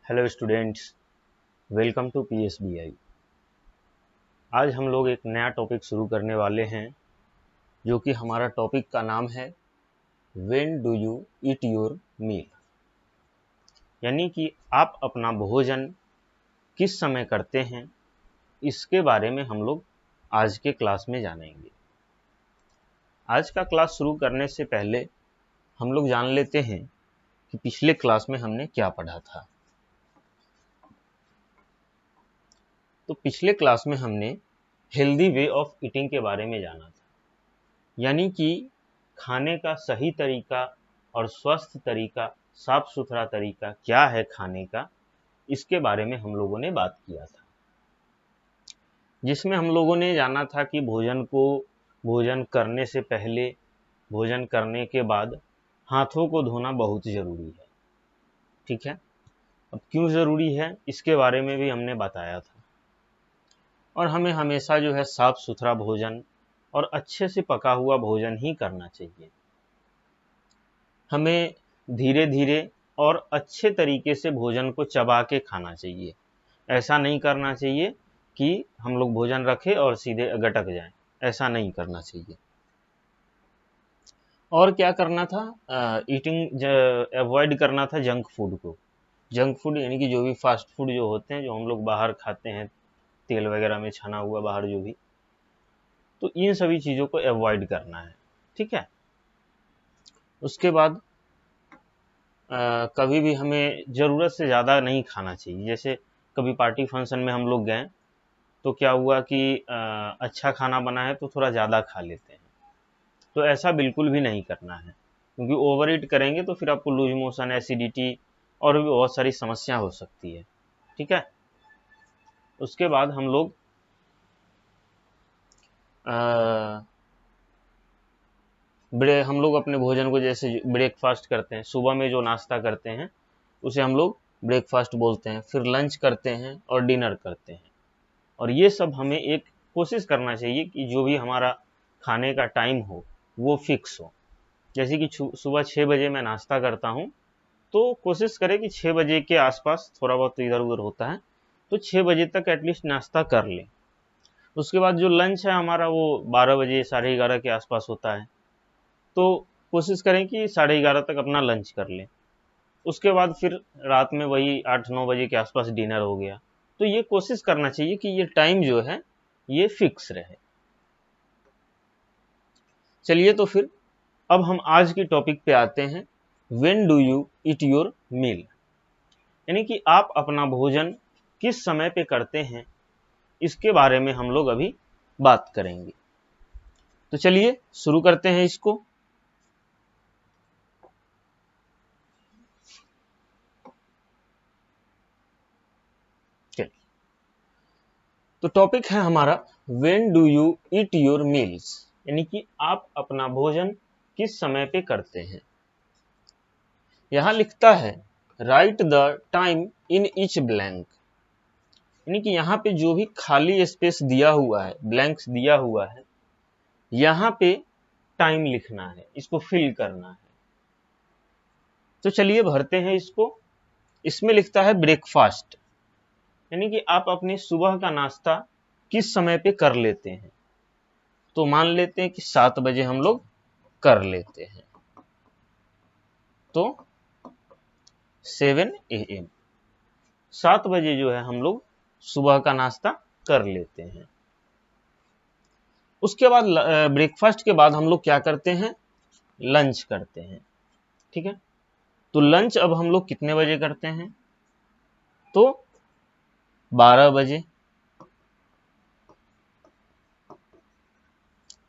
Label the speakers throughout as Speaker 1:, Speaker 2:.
Speaker 1: Hello students, welcome to PSBI. आज हम लोग एक नया टॉपिक शुरू करने वाले हैं, जो कि हमारा टॉपिक का नाम है when do you eat your meal. यानी कि आप अपना भोजन किस समय करते हैं, इसके बारे में हम लोग आज के क्लास में जानेंगे। आज का क्लास शुरू करने से पहले हम लोग जान लेते हैं कि पिछले क्लास में हमने क्या पढ़ा था। तो पिछले क्लास में हमने हेल्दी वे ऑफ ईटिंग के बारे में जाना था, यानी कि खाने का सही तरीका और स्वस्थ तरीका, साफ सुथरा तरीका क्या है खाने का, इसके बारे में हम लोगों ने बात किया था। जिसमें हम लोगों ने जाना था कि भोजन करने से पहले, भोजन करने के बाद हाथों को धोना बहुत ज़रूरी है। ठीक है, अब क्यों ज़रूरी है इसके बारे में भी हमने बताया था। और हमें हमेशा जो है साफ सुथरा भोजन और अच्छे से पका हुआ भोजन ही करना चाहिए। हमें धीरे धीरे और अच्छे तरीके से भोजन को चबा के खाना चाहिए। ऐसा नहीं करना चाहिए कि हम लोग भोजन रखें और सीधे गटक जाएं, ऐसा नहीं करना चाहिए। और क्या करना था, ईटिंग अवॉइड करना था जंक फूड को। जंक फूड यानी कि जो भी फास्ट फूड जो होते हैं, जो हम लोग बाहर खाते हैं, तेल वगैरह में छना हुआ बाहर जो भी, तो इन सभी चीज़ों को अवॉइड करना है। ठीक है, उसके बाद कभी भी हमें ज़रूरत से ज़्यादा नहीं खाना चाहिए। जैसे कभी पार्टी फंक्शन में हम लोग गए, तो क्या हुआ कि अच्छा खाना बना है तो थोड़ा ज़्यादा खा लेते हैं। तो ऐसा बिल्कुल भी नहीं करना है, क्योंकि ओवर ईट करेंगे तो फिर आपको लूज मोशन, एसिडिटी और भी बहुत सारी समस्या हो सकती है। ठीक है, उसके बाद हम लोग हम लोग अपने भोजन को जैसे ब्रेकफास्ट करते हैं, सुबह में जो नाश्ता करते हैं उसे हम लोग ब्रेकफास्ट बोलते हैं। फिर लंच करते हैं और डिनर करते हैं। और ये सब हमें एक कोशिश करना चाहिए कि जो भी हमारा खाने का टाइम हो वो फिक्स हो। जैसे कि सुबह 6 बजे मैं नाश्ता करता हूँ, तो कोशिश करें कि 6 बजे के आसपास, थोड़ा बहुत इधर उधर होता है तो 6 बजे तक एटलीस्ट नाश्ता कर लें। उसके बाद जो लंच है हमारा वो 12 बजे, 11:30 के आसपास होता है, तो कोशिश करें कि 11:30 तक अपना लंच कर लें। उसके बाद फिर रात में वही 8-9 बजे के आसपास डिनर हो गया। तो ये कोशिश करना चाहिए कि ये टाइम जो है ये फिक्स रहे। चलिए, तो फिर अब हम आज की टॉपिक पे आते हैं, when do you eat your meal. यानी कि आप अपना भोजन किस समय पे करते हैं, इसके बारे में हम लोग अभी बात करेंगे। तो चलिए शुरू करते हैं इसको। चलिए, तो टॉपिक है हमारा when do you eat your meals, यानी कि आप अपना भोजन किस समय पे करते हैं। यहां लिखता है right the time in each blank, यानी कि यहाँ पे जो भी खाली स्पेस दिया हुआ है, ब्लैंक्स दिया हुआ है, यहाँ पे टाइम लिखना है, इसको फिल करना है। तो चलिए भरते हैं इसको। इसमें लिखता है ब्रेकफास्ट, यानी कि आप अपने सुबह का नाश्ता किस समय पे कर लेते हैं। तो मान लेते हैं कि 7 बजे हम लोग कर लेते हैं, तो 7 AM, 7 बजे जो है हम लोग सुबह का नाश्ता कर लेते हैं। उसके बाद ब्रेकफास्ट के बाद हम लोग क्या करते हैं, लंच करते हैं। ठीक है, तो लंच अब हम लोग कितने बजे करते हैं, तो 12 बजे।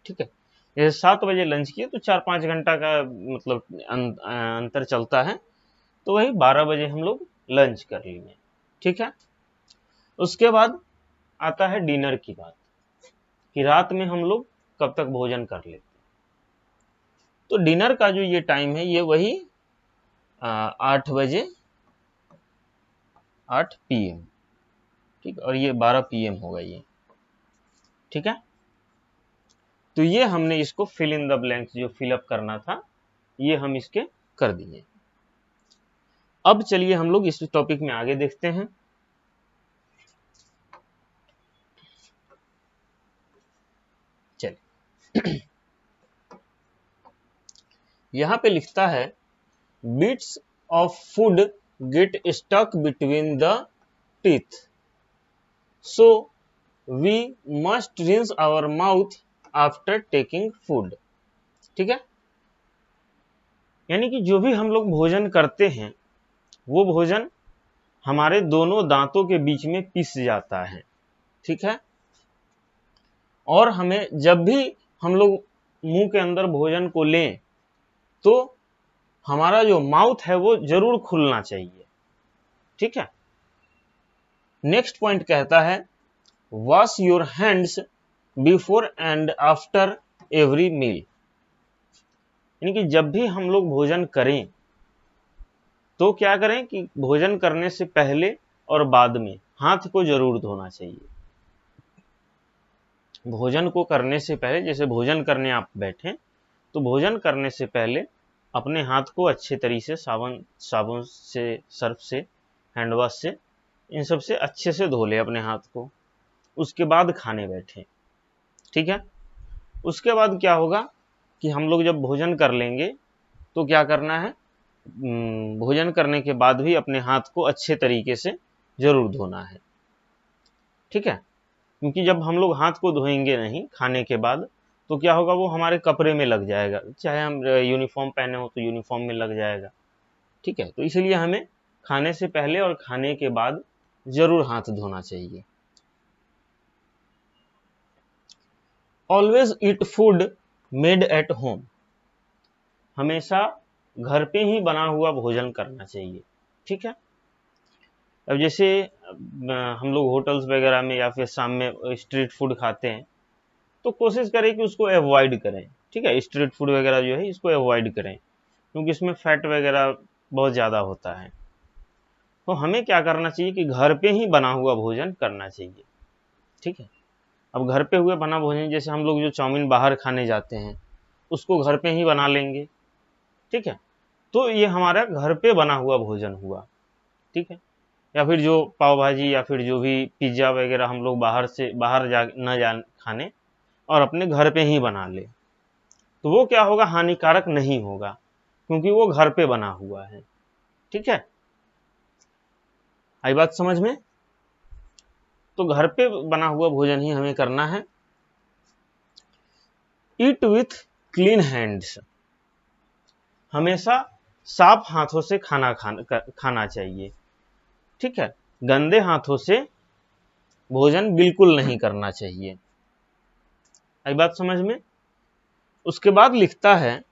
Speaker 1: ठीक है, जैसे 7 बजे लंच किए तो 4-5 घंटा का मतलब अंतर चलता है, तो वही 12 बजे हम लोग लंच कर लिए। ठीक है, उसके बाद आता है डिनर की बात, कि रात में हम लोग कब तक भोजन कर लेते हैं। तो डिनर का जो ये टाइम है ये वही 8 बजे, 8 PM। ठीक, और ये 12 PM होगा ये। ठीक है, तो ये हमने इसको फिल इन द ब्लैंक्स जो फिलअप करना था, ये हम इसके कर दिए। अब चलिए हम लोग इस टॉपिक में आगे देखते हैं। चलिए यहां पे लिखता है bits of food get stuck between the teeth, so we must rinse our mouth after taking food. ठीक है, यानी कि जो भी हम लोग भोजन करते हैं वो भोजन हमारे दोनों दांतों के बीच में पिस जाता है। ठीक है, और हमें जब भी हम लोग मुंह के अंदर भोजन को लें तो हमारा जो माउथ है वो जरूर खुलना चाहिए। ठीक है, नेक्स्ट पॉइंट कहता है wash your hands before and after every meal, यानी कि जब भी हम लोग भोजन करें तो क्या करें कि भोजन करने से पहले और बाद में हाथ को जरूर धोना चाहिए। भोजन को करने से पहले, जैसे भोजन करने आप बैठे तो भोजन करने से पहले अपने हाथ को अच्छे तरीके से साबुन से, सर्फ से, हैंड वॉश से, इन सब से अच्छे से धो ले अपने हाथ को, उसके बाद खाने बैठे। ठीक है, उसके बाद क्या होगा कि हम लोग जब भोजन कर लेंगे तो क्या करना है, भोजन करने के बाद भी अपने हाथ को अच्छे तरीके से जरूर धोना है। ठीक है, क्योंकि जब हम लोग हाथ को धोएंगे नहीं खाने के बाद तो क्या होगा, वो हमारे कपड़े में लग जाएगा, चाहे हम यूनिफॉर्म पहने हो तो यूनिफॉर्म में लग जाएगा। ठीक है, तो इसलिए हमें खाने से पहले और खाने के बाद जरूर हाथ धोना चाहिए। Always eat food made at home, हमेशा घर पे ही बना हुआ भोजन करना चाहिए। ठीक है, अब जैसे हम लोग होटल्स वगैरह में या फिर शाम में स्ट्रीट फूड खाते हैं तो कोशिश करें कि उसको अवॉइड करें। ठीक है, स्ट्रीट फूड वगैरह जो है इसको अवॉइड करें क्योंकि इसमें फैट वगैरह बहुत ज़्यादा होता है। तो हमें क्या करना चाहिए कि घर पे ही बना हुआ भोजन करना चाहिए। ठीक है, अब घर पे हुए बना भोजन, जैसे हम लोग जो चाउमीन बाहर खाने जाते हैं उसको घर पे ही बना लेंगे। ठीक है, तो ये हमारा घर पे बना हुआ भोजन हुआ। ठीक है, या फिर जो पाव भाजी या फिर जो भी पिज्ज़ा वगैरह हम लोग बाहर जा न जा खाने और अपने घर पे ही बना ले तो वो क्या होगा, हानिकारक नहीं होगा क्योंकि वो घर पे बना हुआ है। ठीक है, आई बात समझ में? तो घर पे बना हुआ भोजन ही हमें करना है। ईट विथ क्लीन हैंड्स, हमेशा साफ हाथों से खाना चाहिए। ठीक है, गंदे हाथों से भोजन बिल्कुल नहीं करना चाहिए। आई बात समझ में? उसके बाद लिखता है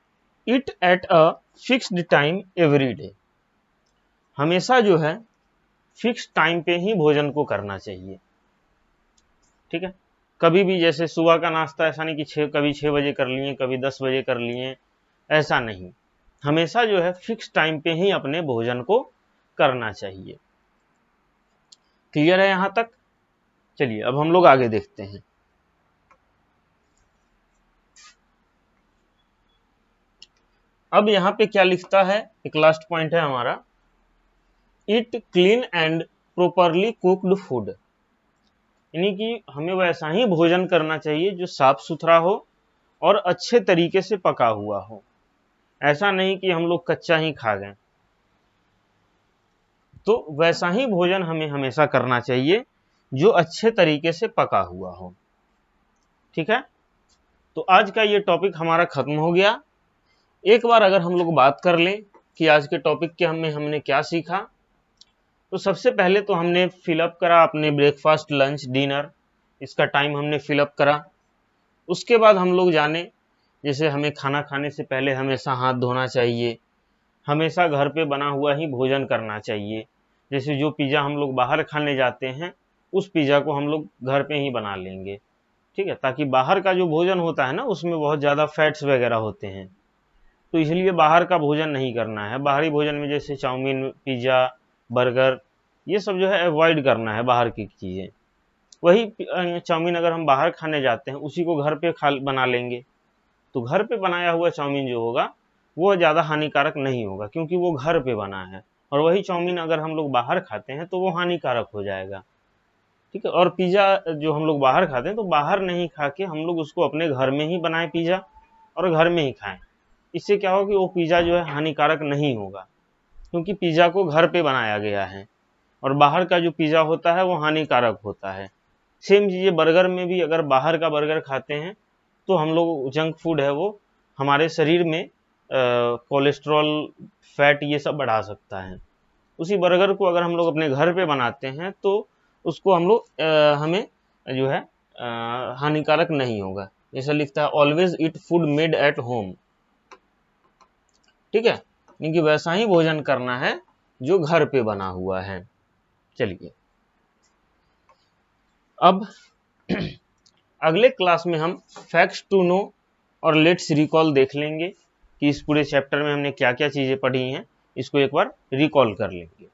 Speaker 1: eat at a fixed time every day, हमेशा जो है फिक्स टाइम पे ही भोजन को करना चाहिए। ठीक है, कभी भी जैसे सुबह का नाश्ता ऐसा नहीं कि कभी 6 बजे कर लिए, कभी 10 बजे कर लिए, ऐसा नहीं, हमेशा जो है फिक्स टाइम पे ही अपने भोजन को करना चाहिए। क्लियर है यहां तक? चलिए अब हम लोग आगे देखते हैं। अब यहां पे क्या लिखता है, एक लास्ट पॉइंट है हमारा, eat clean and properly cooked food, यानी कि हमें वैसा ही भोजन करना चाहिए जो साफ सुथरा हो और अच्छे तरीके से पका हुआ हो। ऐसा नहीं कि हम लोग कच्चा ही खा गए, तो वैसा ही भोजन हमें हमेशा करना चाहिए जो अच्छे तरीके से पका हुआ हो। ठीक है, तो आज का ये टॉपिक हमारा खत्म हो गया। एक बार अगर हम लोग बात कर लें कि आज के टॉपिक के हमने क्या सीखा, तो सबसे पहले तो हमने फिलअप करा अपने ब्रेकफास्ट, लंच, डिनर, इसका टाइम हमने फिलअप करा। उसके बाद हम लोग जाने जैसे हमें खाना खाने से पहले हमेशा हाथ धोना चाहिए, हमेशा घर पे बना हुआ ही भोजन करना चाहिए। जैसे जो पिज़्ज़ा हम लोग बाहर खाने जाते हैं उस पिज़्ज़ा को हम लोग घर पे ही बना लेंगे। ठीक है, ताकि बाहर का जो भोजन होता है ना उसमें बहुत ज़्यादा फैट्स वगैरह होते हैं, तो इसलिए बाहर का भोजन नहीं करना है। बाहरी भोजन में जैसे चाउमीन, पिज़्ज़ा, बर्गर, ये सब जो है अवॉइड करना है बाहर की चीज़ें। वही चाउमीन अगर हम बाहर खाने जाते हैं उसी को घर पे बना लेंगे तो घर पे बनाया हुआ चाउमीन जो होगा वो ज़्यादा हानिकारक नहीं होगा क्योंकि वो घर पे बना है और वही चाउमीन अगर हम लोग बाहर खाते हैं तो वो हानिकारक हो जाएगा। ठीक है, और पिज़्ज़ा जो हम लोग बाहर खाते हैं तो बाहर नहीं खा के हम लोग उसको अपने घर में ही बनाएं पिज़्ज़ा और घर में ही खाएं। इससे क्या होगा कि वो पिज़्ज़ा जो है हानिकारक नहीं होगा, क्योंकि पिज़्ज़ा को घर पे बनाया गया है, और बाहर का जो पिज़्ज़ा होता है वो हानिकारक होता है। सेम चीज़ें बर्गर में भी, अगर बाहर का बर्गर खाते हैं तो हम लोग जंक फूड है वो हमारे शरीर में कोलेस्ट्रॉल, फैट ये सब बढ़ा सकता है। उसी बर्गर को अगर हम लोग अपने घर पे बनाते हैं तो उसको हम लोग हमें जो है हानिकारक नहीं होगा। जैसा लिखता है always eat food made at home. ठीक है, क्योंकि वैसा ही भोजन करना है जो घर पे बना हुआ है। चलिए अब अगले क्लास में हम फैक्ट्स टू नो और लेट्स रिकॉल देख लेंगे कि इस पूरे चैप्टर में हमने क्या क्या चीजें पढ़ी हैं, इसको एक बार रिकॉल कर लेंगे।